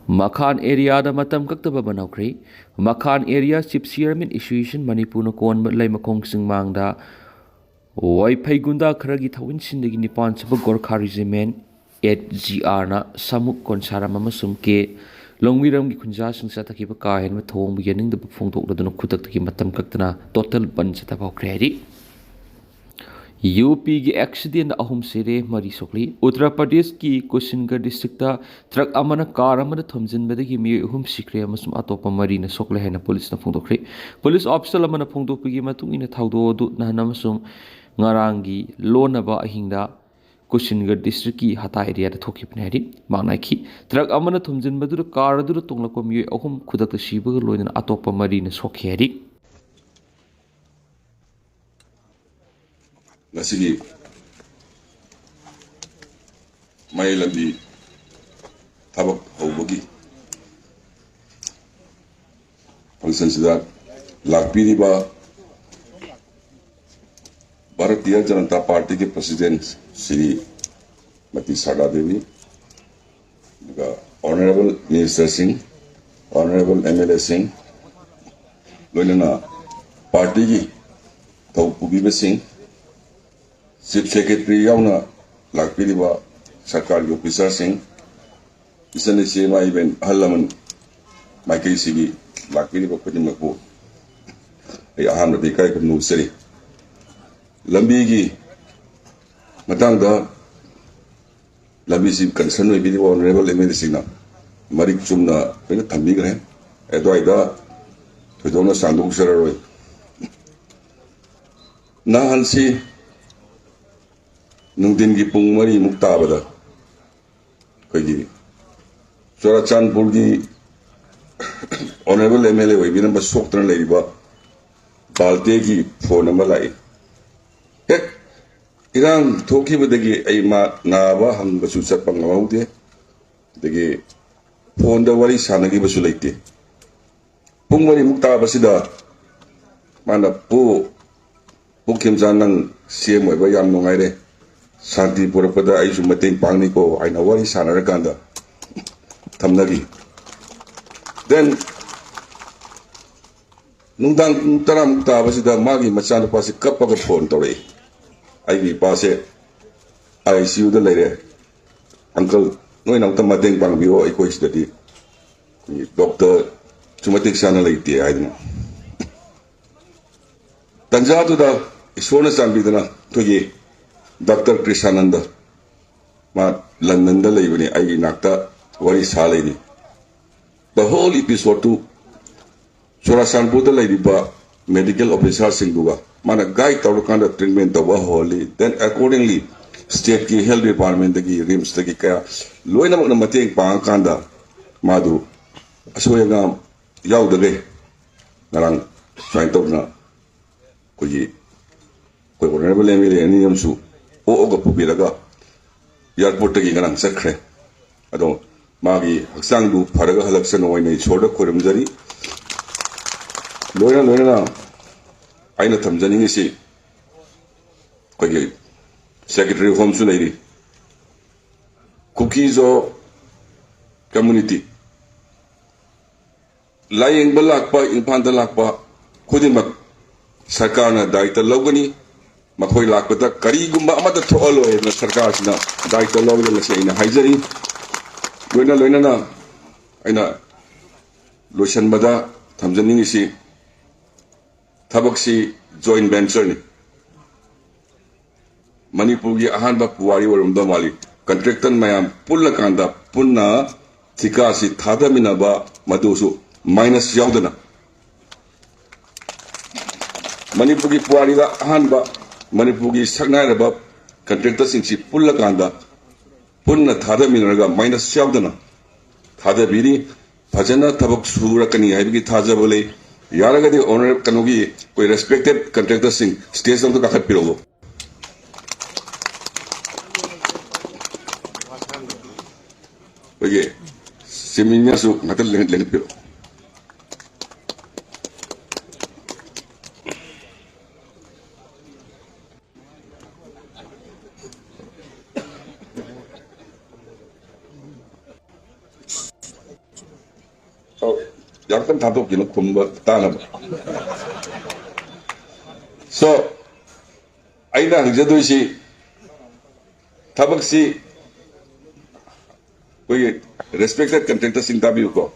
Makhan area da matam kaktaba banawkri. Makhan area chief chairman issue Manipur kon lay makong singmang da Wi-Fi gunda kharagi thawin sindagi nipan saba Gorkha regiment 8GR na samuk konsara mamasum ke longwiram gi khunja sing sa takiba ka hen ma thong beginning da phongtok da no khutak taki matam kaktana total ban sa ta kredi UP की accident अहम सेरे मरी सोकली उत्तर प्रदेश की Kushinagar district truck अमन car अमन थमजिनबदगी मी अहम सिक्रे अमसुम अतोप मरी न सोकले हैन police न फोंदोखरे police officer अमन फोंदोपगी मतुंग इन थाउदो दु नहन अमसुम ngaranggi lonaba ahinda Kushinagar district की हता एरिया दा थोखिबने हरि मांगनाखि ट्रक अमन थमजिनबदु कार अदु तोंगलको मी अहम खुदक सिबग लोइन अतोप मरी न सोखे Hari Nasigi may lambi tabak hawbagi function sida lakpiri ba Bharatiya Janata Party के president Shri Mati Sada Devi, Honorable Minister Singh, Honorable MLA Singh, लोइना party की थौपुगी Singh Chief Secretary yauna lakpiriba sarkar gi officer sing isane sema even halaman makai sigi lakpiriba khudimak bo ai aham na kai nu seri lambi gi matang da lambi si concern we bi honorable MLA sing na marik chumna pena thambi gre edoi da thudona sanduk sararoi na hansi Nungdin ki pungmari mukta bada kagi Chorachandpur ki honorable MLA wai binamba soktran lai ba balte ki phone number lai hek irang thoki badagi ai ma na ba hang basu chapang ngaude dagi phone da wari sanagi basu laite pungmari mukta basida mana pu Khemchand nang CM wai ba yam nongai re Santi pura pada ai sumating pangni ko ai na wari sanara kanda thamnagi then nungdang taram ta basida magi machan pasi kapaga phone tore ai gi pase ICU da lere uncle noi nang tamating pang bio ai ko study doctor sumating sana laite ai na tanja tu da isona sambi dana to ye Dr. Krishananda ma London da laibani ai nakta wari salai the whole episode to Chorachandpur da laiba medical officer singduga mana guide tawkanda treatment da whole then accordingly state ki health department ki rims ki kaya loina na mateng pang kanda madu asoyanga yaudage narang joint of na ko honorable MLA ani yamsu oga pubiraga airport gi ganang sakre ado magi haksang du pharaga halaksan oine choda khoramjari loina aina thamjani ngi si kogi secretary of home su leiri Kuki zo community lying balakpa infanta lakpa khudimak sarkarna daita logani Makoi lakpata kari gumba amata tholo na sarkar sina daita logle na sei na haijari loina na aina lotion bada thamjaning si thabak si joint venture ni Manipur gi ahan ba puwari warum da mali contractor mayam pulla kanda punna thika si thada minaba madusu minus yaudana Manipur gi puwari da ahan ba Manipur ki saknai raba contractor sing si pulla kanda punna thada minaraga minus yaudana thada biri phajana thabak surakani haibigi thaja bole yaraga de owner kanogi koi respected contractor sing stage to kakhat pirogo oye siminya su ngatal len piro 약간 다독기는 곰바 따나. So, 아이나 항제도시 타박시 거기 respected contenders interview ko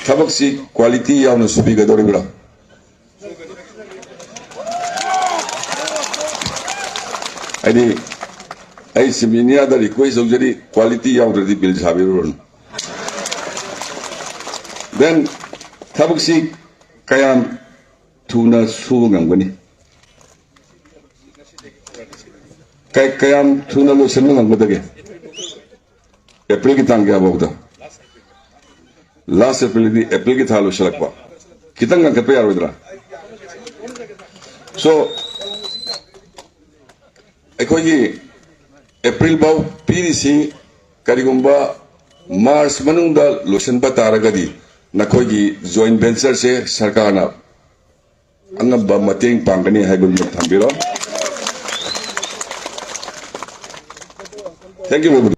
타박시 quality 야우는 수비가 도리구나. 아니 아이 시미니아다 리퀘스트 오저리 quality 야우르디 빌 사비로는. Then 타박시 kayam tuna suungang gani. Kayam tuna lo senang badage. April ki tang kya bogda. Last April ki thalo shalakwa. Kitang ang kapayar widra. So, ako yi April baw PDC karigumba Mars manungda lotion pa taragadi. Nakogi joint venture se sarkar na angaba mating pangani haibul thambiro. Thank you very much.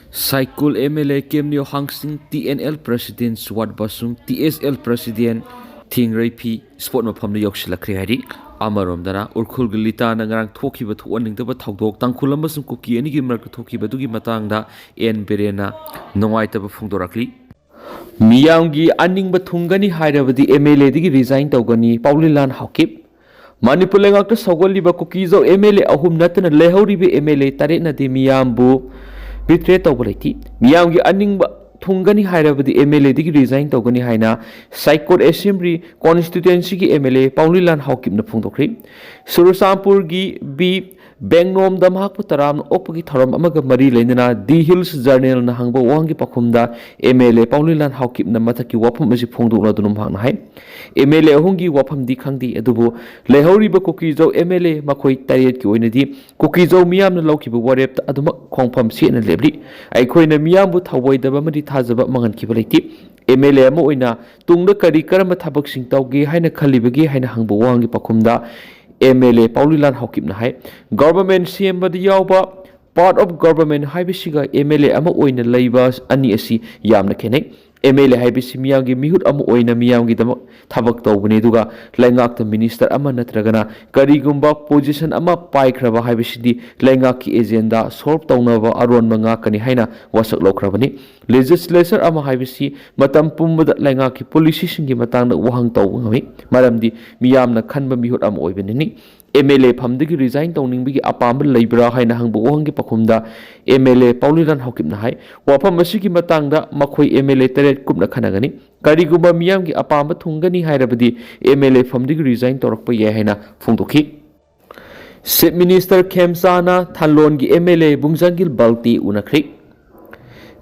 Cycle MLA Kemnio Hangsing TNL President Swat Basung TSL President Ting Reipi Sport Mapam the Yokshilakri Hari Amarom Dana Urkul Gilita Nangarang Toki but one the Togdok Tankulambas and Kuki and Gimmer Toki Batugi Matanga en Berena Noaita Fundorakli Miyangi Anning Batungani Hyderabadi MLA Digi resigned Togani Paulilan Hokip Manipulang after Sogoli Bakukizo MLA Ahum Natan Lehori MLA Tarena de Miyambu Betray Togolati Miyangi Anning Tungani Hyderabadi MLA Digi resigned Togani Haina Saikot Assembly Constituency MLA Paulilan Hokip na Pungdokri Surusampur gi B Bengnom Damhak Putaram Opagi Thoram Amaga Mari Lenina D Hills Journal na Hangbo Wangi Pakumda MLA Paulilan Hokip na Mataki Wapam Masi Pungdu Ladunum Hanghai MLA Hungi Wapam Di Khangdi Adubu Lehori Bakukizo MLA Makoi Tariat Ki Oinadi Kukizo Miyam na Lokibu Warep Aduma Kongpam Si na Lebri Aikoina Miyambu Thawai Daba Madi Thazaba Mangan Kibaliti MLA Mo Oina Tungda Kari Karama Thabak Sing Taugi Haina Khalibagi Haina Hangbo Wangi Pakumda MLA Paulilan Hokip na hai government CM badi yauba part of government haibisiga MLA ama oina leiba ani asi yamna khenek MLA haibisi miyamgi mihut ama oina miyamgi dama thabak tawbani duga laingak ta minister ama natragana karigumba position ama paikraba haibisidi laingak ki agenda solve tawnaba aron manga kani haina wasak lokrabani legislature ama haibisi matam pumbada laingak ki policy singi matangda wahang tawngami maramdi miyamna khanba mihut ama oibani MLA Pamdigi resign Towning Apam Libra Haina Hangbo Wangi Pakumda MLA Paulilan Hokip Nahai Wapam Masiki Matanga Makoi MLA Teret Kupna Kanagani Kariguba Miyamgi Apam Tungani Hairabadi MLA Pamdigi resign Torokpa Yahena Funduki Sip Minister Khemchand Thalongi MLA Bungzangil Balti Unakrik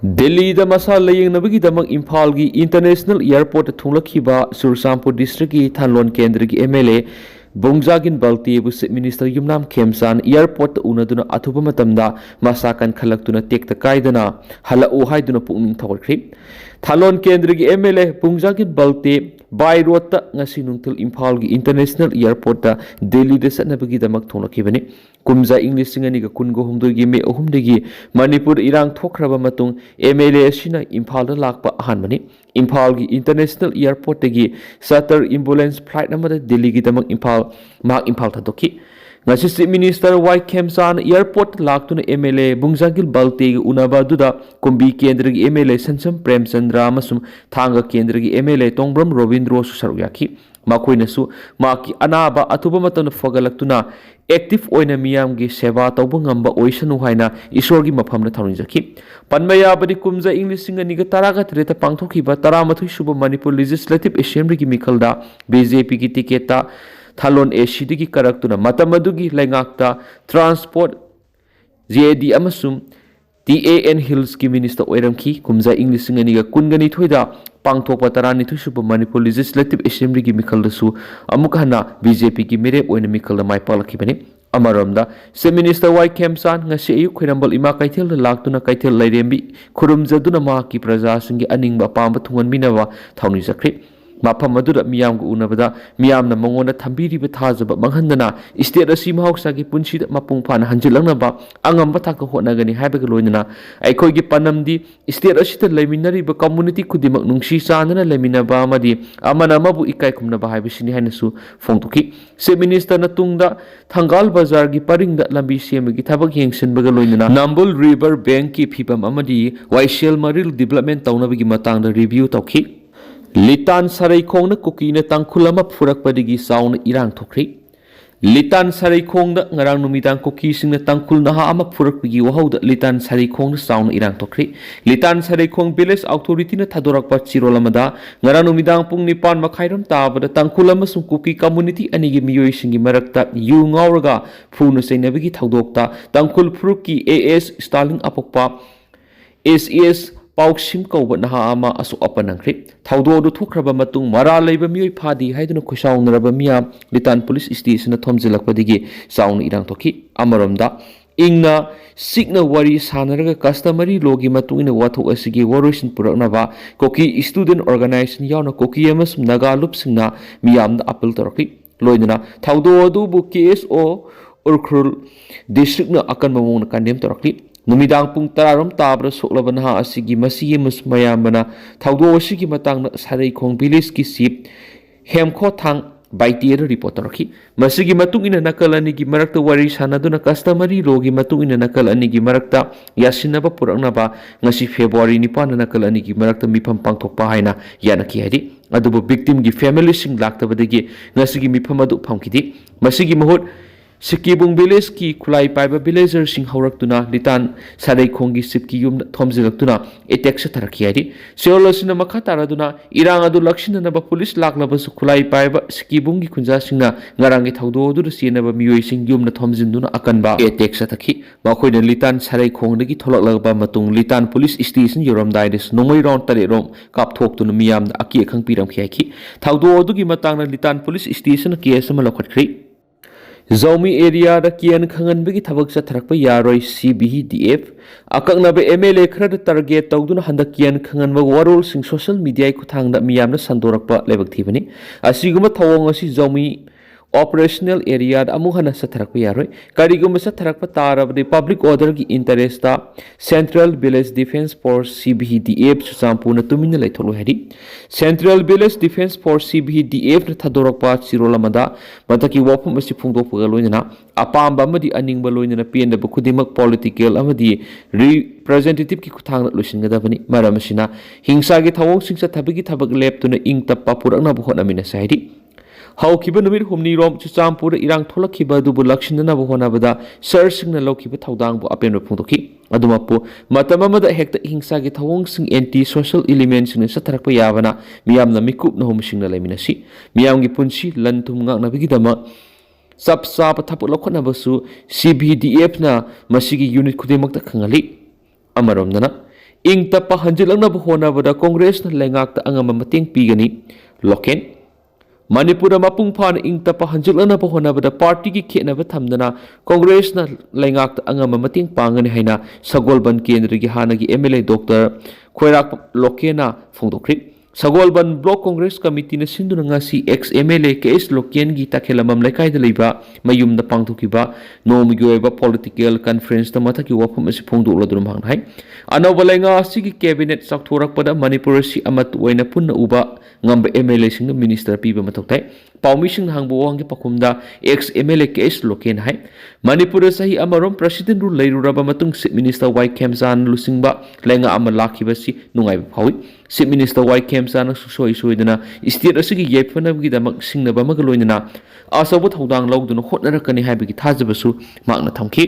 Delhi da Masa Laying Nabigi Damang Impalgi International Airport Thunglakhiba Sursampur District Thalon Kendrigi MLA Bongzagin Balti Busit Minister Yumnam Khemchand Airport Unaduna Atuba Matamda Masakan Khalaktuna Tekta Kaidana Hala Ohaiduna Pungning Tawakri Thalon Kendrigi MLA Bongzagin Balti by road ngasi nungtul Imphalgi International Airport da Delhi da Satnabagi Damak Thonakibani Kumza English Singani ga Kungo Humdugi Me Ohumdagi Manipur Irang Thokraba Matung MLA Sina Imphal da Lakpa Ahanmani Imphalgi International Airport dagi charter ambulance flight namada Delhi gi damak Imphal Thadoki ngasi Minister Y Khemchand Airport laktuna MLA Bungzagil Balti unaba duda Kumbi Kendra gi MLA Sansam Premchandra amasum Thanga Kendra gi MLA Tongbram Robindro Susaryaki makoinasu maki anaba atuba matana fagalaktuna active oina miyamgi seva tawba ngamba oisanu haina isorgi mafamna thaunjaki panmaya badi kumza english singani ga taraga treta pangthokiba taramathui suba manipur legislative assembly gi mikhalda BJP gi tiketa thalon AC gi karaktuna matamadugi laingakta transport JD amasum TAN Hills ki minister oiramki kumza english singani ga kungani thoida Pangthokpa tarani thusuba Manipur Legislative Assembly gi mikhaldasu amukhana BJP gi mere oina mikhalda mai palakibani amaramda se minister Y Khemchand ngasi ayu khoirambal ima kaithel laktuna kaithel lairembi khurumjaduna ma ki praja singi aningba pamba thungan minawa thauni jakri ꯃꯐꯝ ꯑꯗꯨꯗ ꯃꯤꯌꯥꯝꯒ ꯎꯅꯕꯗ ꯃꯤꯌꯥꯝꯅ ꯃꯉꯣꯟꯗ ꯊꯝꯕꯤꯔꯤꯕ ꯊꯥꯖꯕ ꯃꯥꯡꯍꯟꯗꯅ state ꯑꯁꯤ ꯃꯍꯧꯁꯥꯒꯤ ꯄꯨꯟꯁꯤꯗ ꯃꯄꯨꯡ ꯐꯥꯅ ꯍꯟꯖꯤꯜꯂꯛꯅꯕ ꯑꯉꯝꯕ ꯊꯥꯛꯇ ꯍꯣꯠꯅꯒꯅꯤ ꯍꯥꯏꯕꯒ ꯂꯣꯏꯅꯅ ꯑꯩꯈꯣꯏꯒꯤ ꯄꯥꯟꯗꯝꯗꯤ ꯁ꯭ꯇꯦꯠ ꯑꯁꯤꯗ ꯂꯩꯃꯤꯟꯅꯔꯤꯕ ꯀꯝꯃꯨꯅꯤꯇꯤ ꯈꯨꯗꯤꯡꯃꯛ ꯅꯨꯡꯁꯤ ꯆꯥꯟꯅꯅ ꯂꯩꯃꯤꯟꯅꯕ ꯑꯃꯗꯤ ꯑꯃꯅ ꯑꯃꯕꯨ ꯏꯀꯥꯏ ꯈꯨꯝꯅꯕ ꯍꯥꯏꯕꯁꯤꯅꯤ ꯍꯥꯏꯅꯁꯨ ꯐꯣꯡꯗꯣꯛꯈꯤ꯫ ꯆꯤꯐ ꯃꯤꯅꯤꯁꯇꯔꯅ ꯇꯨꯡꯗ ꯊꯪꯒꯥꯜ ꯕꯖꯥꯔꯒꯤ ꯄꯔꯤꯡꯗ ꯂꯝꯕꯤ ꯁꯦꯝꯕꯒꯤ ꯊꯕꯛ ꯌꯦꯡꯁꯤꯟꯕꯒ ꯂꯣꯏꯅꯅ ꯅꯝꯕꯨꯜ ꯔꯤꯚꯔ ꯕꯦꯡꯀꯤ ꯐꯤꯕꯝ ꯑꯃꯗꯤ ꯋꯥꯏꯁꯦꯜ ꯃꯔꯤꯜ ꯗꯤꯕꯦꯂꯞꯃꯦꯟ ꯇꯧꯅꯕꯒꯤ ꯃꯇꯥꯡꯗ ꯔꯤꯚꯤꯌꯨ ꯇꯧꯈꯤ꯫ ꯂꯤꯇꯥꯟ ꯁꯔꯩꯈꯣꯡꯗ ꯀꯨꯀꯤꯅ ꯇꯥꯡꯈꯨꯜ ꯑꯃ ꯐꯨꯔꯛꯄꯗꯒꯤ ꯆꯥꯎꯅ ꯏꯔꯥꯡ ꯊꯣꯛꯈ꯭ꯔꯤ꯫ ꯂꯤꯇꯥꯟ ꯁꯔꯩꯈꯣꯡꯗ ꯉꯔꯥꯡ ꯅꯨꯃꯤꯗꯥꯡ ꯀꯨꯀꯤꯁꯤꯡꯅ ꯇꯥꯡꯈꯨꯜ ꯅꯍꯥ ꯑꯃ ꯐꯨꯔꯛꯄꯒꯤ ꯋꯥꯍꯧꯗ ꯂꯤꯇꯥꯟ ꯁꯔꯩꯈꯣꯡꯗ ꯆꯥꯎꯅ ꯏꯔꯥꯡ ꯊꯣꯛꯈ꯭ꯔꯤ꯫ ꯂꯤꯇꯥꯟ ꯁꯔꯩꯈꯣꯡ ꯚꯤꯂꯦꯖ ꯑꯣꯊꯣꯔꯤꯇꯤꯅ ꯊꯥꯗꯣꯔꯛꯄ ꯆꯤꯔꯣꯜ ꯑꯃꯗ ꯉꯔꯥꯡ ꯅꯨꯃꯤꯗꯥꯡ ꯄꯨꯡ 9:30 ꯇꯥꯕꯗ ꯇꯥꯡꯈꯨꯜ ꯑꯃꯁꯨꯡ ꯀꯨꯀꯤ ꯀꯝꯃꯨꯅꯤꯇꯤ ꯑꯅꯤꯒꯤ ꯃꯤꯑꯣꯏꯁꯤꯡꯒꯤ ꯃꯔꯛꯇ ꯌꯨ ꯉꯥꯎꯔꯒ ꯐꯨꯅ ꯆꯩꯅꯕꯒꯤ ꯊꯧꯗꯣꯛꯇ ꯇꯥꯡꯈꯨꯜ ꯐꯨꯔꯨꯞꯀꯤ ꯑꯦ.ꯑꯦꯁ. ꯁ꯭ꯇꯥꯂꯤꯡ ꯑꯄꯣꯛꯄ ꯑꯦꯁ.ꯑꯦꯁ. ꯄꯥꯎꯁꯤꯝ ꯀꯧꯕ ꯅꯍꯥ ꯑꯃ ꯑꯁꯣꯛ ꯑꯄꯟ ꯅꯪꯈ꯭ꯔꯤ꯫ ꯊꯧꯗꯣꯛ ꯑꯗꯨ ꯊꯣꯛꯈ꯭ꯔꯕ ꯃꯇꯨꯡ ꯃꯔꯥꯜ ꯂꯩꯕ ꯃꯤꯑꯣꯏ ꯐꯥꯗꯦ ꯍꯥꯏꯗꯨꯅ ꯈꯣꯏꯁꯥꯎꯅꯔꯕ ꯃꯤꯌꯥꯝ ꯂꯤꯇꯥꯟ ꯄꯨꯂꯤꯁ ꯁ꯭ꯇꯦꯁꯟꯗ ꯊꯣꯝꯖꯤꯜꯂꯛꯄꯗꯒꯤ ꯆꯥꯎꯅ ꯏꯔꯥꯡ ꯊꯣꯛꯈꯤ꯫ ꯑꯃꯔꯣꯝꯗ ꯏꯪꯅ ꯆꯤꯛꯅ ꯋꯥꯔꯤ ꯁꯥꯅꯔꯒ ꯀꯁꯇꯃꯔꯤ ꯂꯣꯒꯤ ꯃꯇꯨꯡꯏꯟꯅ ꯋꯥꯊꯣꯛ ꯑꯁꯤꯒꯤ ꯋꯥꯔꯣꯏꯁꯤꯟ ꯄꯨꯔꯛꯅꯕ ꯀꯨꯀꯤ ꯁ꯭ꯇꯨꯗꯦꯟꯠ ꯑꯣꯔꯒꯅꯥꯏꯖꯦꯁꯟ ꯌꯥꯎꯅ ꯀꯨꯀꯤ ꯑꯃꯁꯨꯡ ꯅꯥꯒꯥ ꯂꯨꯞꯁꯤꯡꯅ ꯃꯤꯌꯥꯝꯗ ꯑꯄꯤꯜ ꯇꯧꯔꯛꯈꯤ꯫ ꯂꯣꯏꯅꯅ ꯊꯧꯗꯣꯛ ꯑꯗꯨꯕꯨ ꯀꯦ.ꯑꯦꯁ.ꯑꯣ. ꯎꯔꯈ꯭ꯔꯨꯜ ꯗꯤꯁꯇ꯭ꯔꯤꯛꯅ ꯑꯀꯟꯕ ꯃꯑꯣꯡꯗ ꯀꯟꯗꯦꯝ ꯇꯧꯔꯛꯂꯤ꯫ ꯅꯨꯃꯤꯗꯥꯡ ꯄꯨꯡ 10 ꯇꯥꯕꯗ ꯁꯣꯛꯂꯕ ꯅꯍꯥ ꯑꯁꯤꯒꯤ ꯃꯁꯤꯒꯤ ꯑꯃꯁꯨꯡ ꯃꯌꯥꯝꯕꯅ ꯊꯧꯗꯣꯛ ꯑꯁꯤꯒꯤ ꯃꯇꯥꯡꯗ ꯁꯔꯩꯈꯣꯡ ꯚꯤꯂꯦꯖꯀꯤ ꯆꯤꯐ ꯍꯦꯝꯈꯣꯊꯥꯡ ꯕꯥꯏꯇꯦꯗ ꯔꯤꯄꯣꯔꯠ ꯇꯧꯔꯛꯈꯤ꯫ ꯃꯁꯤꯒꯤ ꯃꯇꯨꯡꯏꯟꯅ ꯅꯥꯀꯜ ꯑꯅꯤꯒꯤ ꯃꯔꯛꯇ ꯋꯥꯔꯤ ꯁꯥꯅꯗꯨꯅ ꯀꯁꯇꯃꯔꯤ ꯂꯣꯒꯤ ꯃꯇꯨꯡꯏꯟꯅ ꯅꯥꯀꯜ ꯑꯅꯤꯒꯤ ꯃꯔꯛꯇ ꯌꯥꯁꯤꯟꯅꯕ ꯄꯨꯔꯛꯅꯕ ꯉꯁꯤ ꯐꯦꯕ꯭ꯔꯨꯋꯥꯔꯤ 9ꯗ ꯅꯥꯀꯜ ꯑꯅꯤꯒꯤ ꯃꯔꯛꯇ ꯃꯤꯐꯝ ꯄꯥꯡꯊꯣꯛꯄ ꯍꯥꯏꯅ ꯌꯥꯅꯈꯤ ꯍꯥꯏꯔꯤ꯫ ꯑꯗꯨꯕꯨ ꯚꯤꯛꯇꯤꯝꯒꯤ ꯐꯦꯃꯤꯂꯤꯁꯤꯡ ꯂꯥꯛꯇꯕꯗꯒꯤ ꯉꯁꯤꯒꯤ ꯃꯤꯐꯝ ꯑꯗꯨ ꯐꯝꯈꯤꯗꯦ꯫ ꯃꯁꯤꯒꯤ ꯃꯍꯨꯠ ꯁꯤꯀꯤꯕꯨꯡ ꯚꯤꯂꯦꯖꯀꯤ ꯈꯨꯠꯂꯥꯏ ꯄꯥꯏꯕ ꯚꯤꯂꯦꯖꯔꯁꯤꯡ ꯍꯧꯔꯛꯇꯨꯅ ꯂꯤꯇꯥꯟ ꯁꯔꯩꯈꯣꯡꯒꯤ ꯆꯤꯐꯀꯤ ꯌꯨꯝꯗ ꯊꯣꯝꯖꯤꯜꯂꯛꯇꯨꯅ ꯑꯦꯇꯦꯛ ꯆꯠꯊꯔꯛꯈꯤ ꯍꯥꯏꯔꯤ꯫ ꯆꯦꯔꯣꯜ ꯑꯁꯤꯅ ꯃꯈꯥ ꯇꯥꯔꯗꯨꯅ ꯏꯔꯥꯡ ꯑꯗꯨ ꯂꯥꯛꯁꯤꯟꯅꯅꯕ ꯄꯨꯂꯤꯁ ꯂꯥꯛꯂꯕꯁꯨ ꯈꯨꯠꯂꯥꯏ ꯄꯥꯏꯕ ꯁꯤꯀꯤꯕꯨꯡꯒꯤ ꯈꯨꯟꯖꯥꯁꯤꯡꯅ ꯉꯔꯥꯡꯒꯤ ꯊꯧꯗꯣꯛ ꯑꯗꯨꯗ ꯆꯦꯟꯅꯕ ꯃꯤꯑꯣꯏꯁꯤꯡ ꯌꯨꯝꯗ ꯊꯣꯝꯖꯤꯟꯗꯨꯅ ꯑꯀꯟꯕ ꯑꯦꯇꯦꯛ ꯆꯠꯊꯈꯤ꯫ ꯃꯈꯣꯏꯅ ꯂꯤꯇꯥꯟ ꯁꯔꯩꯈꯣꯡꯗꯒꯤ ꯊꯣꯛꯂꯛꯂꯕ ꯃꯇꯨꯡ ꯂꯤꯇꯥꯟ ꯄꯨꯂꯤꯁ ꯁ꯭ꯇꯦꯁꯟ ꯌꯧꯔꯝꯗꯥꯏꯗꯁꯨ ꯅꯣꯡꯃꯩ ꯔꯥꯎꯟ 7 ꯀꯥꯞꯊꯣꯛꯇꯨꯅ ꯃꯤꯌꯥꯝꯗ ꯑꯀꯤ ꯑꯈꯪ ꯄꯤꯔꯝꯈꯤ ꯍꯥꯏꯈꯤ꯫ ꯊꯧꯗꯣꯛ ꯑꯗꯨꯒꯤ ꯃꯇꯥꯡꯗ ꯂꯤꯇꯥꯟ ꯄꯨꯂꯤꯁ ꯁ꯭ꯇꯦꯁꯟꯅ ꯀꯦꯁ ꯑꯃ ꯂꯧꯈꯠꯈ꯭ꯔꯤ꯫ ꯖꯧꯃꯤ ꯑꯦꯔꯤꯌꯥꯗ ꯀꯤꯌꯟ ꯈꯪꯍꯟꯕꯒꯤ ꯊꯕꯛ ꯆꯠꯊꯔꯛꯄ ꯌꯥꯔꯣꯏ ꯁꯤ.ꯚꯤ.ꯗꯤ.ꯑꯦꯐ. ꯑꯀꯛꯅꯕ MLA ꯈꯔꯗ ꯇꯥꯔꯒꯦꯠ ꯇꯧꯗꯨꯅ ꯍꯟꯗꯛ ꯀꯤꯌꯟ ꯈꯪꯍꯟꯕ ꯋꯥꯔꯣꯜꯁꯤꯡ ꯁꯣꯁꯤꯌꯦꯜ ꯃꯤꯗꯤꯌꯥꯒꯤ ꯈꯨꯠꯊꯥꯡꯗ ꯃꯤꯌꯥꯝꯅ ꯁꯟꯗꯣꯔꯛꯄ ꯂꯥꯏꯕꯛ ꯊꯤꯕꯅꯤ꯫ ꯑꯁꯤꯒꯨꯝꯕ ꯊꯧꯑꯣꯡ ꯑꯁꯤ ꯖꯧꯃꯤ ꯑꯣꯄꯔꯦꯁꯅꯦꯜ ꯑꯦꯔꯤꯌꯥꯗ ꯑꯃꯨꯛ ꯍꯟꯅ ꯆꯠꯊꯔꯛꯄ ꯌꯥꯔꯣꯏ꯫ ꯀꯔꯤꯒꯨꯝꯕ ꯆꯠꯊꯔꯛꯄ ꯇꯥꯔꯕꯗꯤ ꯄꯕ꯭ꯂꯤꯛ ꯑꯣꯔꯗꯔꯒꯤ ꯏꯟꯇꯔꯦꯁꯇ central village defence force (CVDF) ꯆꯨꯔꯆꯥꯟꯄꯨꯔꯅ ꯇꯨꯃꯤꯟꯅ ꯂꯩꯊꯣꯛꯂꯣꯏ ꯍꯥꯏꯔꯤ꯫ ꯁꯦꯟꯇ꯭ꯔꯦꯜ ꯚꯤꯂꯦꯖ ꯗꯤꯐꯦꯟꯁ ꯐꯣꯔꯁ (CVDF)ꯅ ꯊꯥꯗꯣꯔꯛꯄ ꯆꯤꯔꯣꯜ ꯑꯃꯗ ꯃꯊꯛꯀꯤ ꯋꯥꯐꯝ ꯑꯁꯤ ꯐꯣꯡꯗꯣꯛꯄꯒ ꯂꯣꯏꯅꯅ ꯑꯄꯥꯝꯕ ꯑꯃꯗꯤ ꯑꯅꯤꯡꯕ ꯂꯣꯏꯅꯅ ꯄꯦꯟꯗꯕ ꯈꯨꯗꯤꯡꯃꯛ ꯄꯣꯂꯤꯇꯤꯀꯦꯜ ꯑꯃꯗꯤ ꯔꯤꯄ꯭ꯔꯖꯦꯟꯇꯦꯇꯤꯚꯀꯤ ꯈꯨꯠꯊꯥꯡꯗ ꯂꯣꯏꯁꯤꯟꯒꯗꯕꯅꯤ꯫ ꯃꯔꯝ ꯑꯁꯤꯅ ꯍꯤꯡꯁꯥꯒꯤ ꯊꯧꯑꯣꯡꯁꯤꯡ ꯆꯠꯊꯕꯒꯤ ꯊꯕꯛ ꯂꯦꯞꯇꯨꯅ ꯏꯪ ꯇꯞꯄ ꯄꯨꯔꯛꯅꯕ ꯍꯣꯠꯅꯃꯤꯟꯅꯁꯤ ꯍꯥꯏꯔꯤ꯫ ꯍꯧꯈꯤꯕ ꯅꯨꯃꯤꯠ ꯍꯨꯝꯅꯤꯔꯣꯝ ꯆꯨꯔꯆꯥꯟꯄꯨꯔꯗ ꯏꯔꯥꯡ ꯊꯣꯛꯂꯛꯈꯤꯕ ꯑꯗꯨꯕꯨ ꯂꯥꯛꯁꯤꯟꯅꯅꯕ ꯍꯣꯠꯅꯕꯗ ꯁꯔꯁꯤꯡꯅ ꯂꯧꯈꯤꯕ ꯊꯧꯗꯥꯡꯕꯨ ꯑꯄꯦꯟꯕ ꯐꯣꯡꯗꯣꯛꯈꯤ꯫ ꯑꯗꯨꯃꯛꯄꯨ ꯃꯇꯝ ꯑꯃꯗ ꯍꯦꯛꯇ ꯍꯤꯡꯁꯥꯒꯤ ꯊꯧꯑꯣꯡꯁꯤꯡ ꯑꯦꯟꯇꯤ ꯁꯣꯁꯤꯌꯦꯜ ꯏꯂꯤꯃꯦꯟꯠꯁꯤꯡꯅ ꯆꯠꯊꯔꯛꯄ ꯌꯥꯕꯅ ꯃꯤꯌꯥꯝꯅ ꯃꯤꯀꯨꯞ ꯅꯍꯨꯝꯁꯤꯡꯅ ꯂꯩꯃꯤꯟꯅꯁꯤ꯫ ꯃꯤꯌꯥꯝꯒꯤ ꯄꯨꯟꯁꯤ ꯂꯟ ꯊꯨꯝ ꯉꯥꯛꯅꯕꯒꯤꯗꯃꯛ ꯆꯞ ꯆꯥꯕ ꯊꯕꯛ ꯂꯧꯈꯠꯅꯕꯁꯨ CVDF.ꯅ ꯃꯁꯤꯒꯤ ꯌꯨꯅꯤꯠ ꯈꯨꯗꯤꯡꯃꯛꯇ ꯈꯪꯍꯜꯂꯤ꯫ ꯑꯃꯔꯣꯝꯗꯅ ꯏꯪ ꯇꯞꯄ ꯍꯟꯖꯤꯜꯂꯛꯅꯕ ꯍꯣꯠꯅꯕꯗ ꯀꯣꯡꯒ꯭ꯔꯦꯁꯅ ꯂꯩꯉꯥꯛꯇ ꯑꯉꯝꯕ ꯃꯇꯦꯡ ꯄꯤꯒꯅꯤ꯫ ꯂꯣꯀꯦꯟ ꯃꯅꯤꯄꯨꯔꯗ ꯃꯄꯨꯡ ꯐꯥꯅ ꯏꯪ ꯇꯞꯄ ꯍꯟꯖꯤꯜꯂꯛꯅꯕ ꯍꯣꯠꯅꯕꯗ ꯄꯥꯔꯇꯤꯒꯤ ꯈꯦꯠꯅꯕ ꯊꯝꯗꯅ ꯀꯣꯡꯒ꯭ꯔꯦꯁꯅ ꯂꯩꯉꯥꯛꯇ ꯑꯉꯝꯕ ꯃꯇꯦꯡ ꯄꯥꯡꯒꯅꯤ ꯍꯥꯏꯅ ꯁꯒꯣꯜꯕꯟ ꯀꯦꯟꯗ꯭ꯔꯒꯤ ꯍꯥꯟꯅꯒꯤ MLA ꯗꯣꯛꯇꯔ ꯈꯣꯏꯔꯥꯛꯄꯝ ꯂꯣꯀꯦꯟꯅ ꯐꯣꯡꯗꯣꯛꯈ꯭ꯔꯤ꯫ ꯁꯒꯣꯜꯕꯟ ꯕ꯭ꯂꯣꯛ ꯀꯣꯡꯒ꯭ꯔꯦꯁ ꯀꯃꯤꯇꯤꯅ ꯁꯤꯟꯗꯨꯅ ꯉꯁꯤ ꯑꯦꯛꯁ-MLA ꯀꯦ.ꯑꯦꯁ. ꯂꯣꯀꯦꯟꯒꯤ ꯇꯈꯦꯜꯂꯝꯕꯝ ꯂꯩꯀꯥꯏꯗ ꯂꯩꯕ ꯃꯌꯨꯝꯗ ꯄꯥꯡꯊꯣꯛꯈꯤꯕ ꯅꯣꯡꯃꯒꯤ ꯑꯣꯏꯕ ꯄꯣꯂꯤꯇꯤꯀꯦꯜ ꯀꯟꯐꯔꯦꯟꯁꯇ ꯃꯊꯛꯀꯤ ꯋꯥꯐꯝ ꯑꯁꯤ ꯐꯣꯡꯗꯣꯛꯂꯗꯨꯅ ꯃꯍꯥꯛꯅ ꯍꯥꯏ ꯑꯅꯧꯕ ꯂꯩꯉꯥꯛ ꯑꯁꯤꯒꯤ ꯀꯦꯕꯤꯅꯦꯠ ꯆꯥꯎꯊꯣꯔꯛꯄꯗ ꯃꯅꯤꯄꯨꯔ ꯑꯁꯤ ꯑꯃꯠꯇ ꯑꯣꯏꯅ ꯄꯨꯟꯅ ꯎꯕ ꯉꯝꯕ MLA-ꯁꯤꯡꯅ ꯃꯤꯅꯤꯁꯇꯔ ꯄꯤꯕ ꯃꯊꯧ ꯇꯥꯏ꯫ ꯄꯥꯎꯃꯤꯁꯤꯡꯅ ꯍꯪꯕ ꯋꯥꯍꯪꯒꯤ ꯄꯥꯎꯈꯨꯝꯗ ꯑꯦꯛꯁ-MLA ꯀꯦ.ꯑꯦꯁ. ꯂꯣꯀꯦꯟꯅ ꯍꯥꯏ ꯃꯅꯤꯄꯨꯔꯗ ꯆꯍꯤ ꯑꯃꯔꯣꯝ ꯄ꯭ꯔꯁꯤꯗꯦꯟꯠ ꯔꯨꯜ ꯂꯩꯔꯨꯔꯕ ꯃꯇꯨꯡ ꯆꯤꯐ ꯃꯤꯅꯤꯁꯇꯔ ꯋꯥꯏ ꯈꯦꯝꯆꯥꯟꯗ ꯂꯨꯆꯤꯡꯕ ꯂꯩꯉꯥꯛ ꯑꯃ ꯂꯥꯛꯈꯤꯕꯁꯤ ꯅꯨꯡꯉꯥꯏꯕ ꯐꯥꯎꯏ꯫ ꯆꯤꯐ ꯃꯤꯅꯤꯁꯇꯔ ꯋꯥꯏ ꯈꯦꯝꯆꯥꯟꯗꯅ ꯁꯨꯡꯁꯣꯏ ꯁꯣꯏꯗꯅ ꯁ꯭ꯇꯦꯠ ꯑꯁꯤꯒꯤ ꯌꯥꯏꯐꯅꯕꯒꯤꯗꯃꯛ ꯁꯤꯡꯅꯕ ꯑꯃꯒ ꯂꯣꯏꯅꯅ ꯑꯆꯧꯕ ꯊꯧꯗꯥꯡ ꯂꯧꯗꯨꯅ ꯍꯣꯠꯅꯔꯛꯀꯅꯤ ꯍꯥꯏꯕꯒꯤ ꯊꯥꯖꯕꯁꯨ ꯃꯍꯥꯛꯅ ꯊꯝꯈꯤ꯫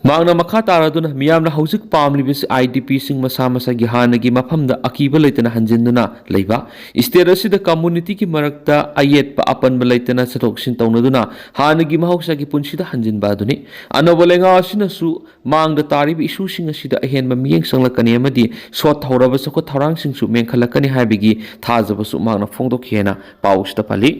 ꯃꯍꯥꯛꯅ ꯃꯈꯥ ꯇꯥꯔꯗꯨꯅ ꯃꯤꯌꯥꯝꯅ ꯍꯧꯖꯤꯛ ꯄꯥꯝꯂꯤꯕꯁꯤ IDPꯁꯤꯡ ꯃꯁꯥ ꯃꯁꯥꯒꯤ ꯍꯥꯟꯅꯒꯤ ꯃꯐꯝꯗ ꯑꯀꯤꯕ ꯂꯩꯇꯅ ꯍꯟꯖꯤꯟꯗꯨꯅ ꯂꯩꯕ, ꯁ꯭ꯇꯦꯠ ꯑꯁꯤꯗ ꯀꯝꯃꯨꯅꯤꯇꯤꯒꯤ ꯃꯔꯛꯇ ꯑꯌꯦꯠꯄ ꯑꯄꯟꯕ ꯂꯩꯇꯅ ꯆꯠꯊꯣꯛ ꯆꯠꯁꯤꯟ ꯇꯧꯅꯗꯨꯅ ꯍꯥꯟꯅꯒꯤ ꯃꯍꯧꯁꯥꯒꯤ ꯄꯨꯟꯁꯤꯗ ꯍꯟꯖꯤꯟꯕ ꯑꯗꯨꯅꯤ꯫ ꯑꯅꯧꯕ ꯂꯩꯉꯥꯛ ꯑꯁꯤꯅꯁꯨ ꯃꯥꯡꯗ ꯇꯥꯔꯤꯕ ꯏꯁꯨꯁꯤꯡ ꯑꯁꯤꯗ ꯑꯍꯦꯟꯕ ꯃꯤꯠꯌꯦꯡ ꯆꯪꯂꯛꯀꯅꯤ ꯑꯃꯗꯤ ꯁꯣꯠ-ꯊꯧꯔꯕ ꯆꯥꯎꯈꯠ ꯊꯧꯔꯥꯡꯁꯤꯡꯁꯨ ꯃꯦꯟꯈꯠꯂꯛꯀꯅꯤ ꯍꯥꯏꯕꯒꯤ ꯊꯥꯖꯕꯁꯨ ꯃꯍꯥꯛꯅ ꯐꯣꯡꯗꯣꯛꯈꯤ ꯍꯥꯏꯅ ꯄꯥꯎ ꯑꯁꯤꯗ ꯄꯜꯂꯤ꯫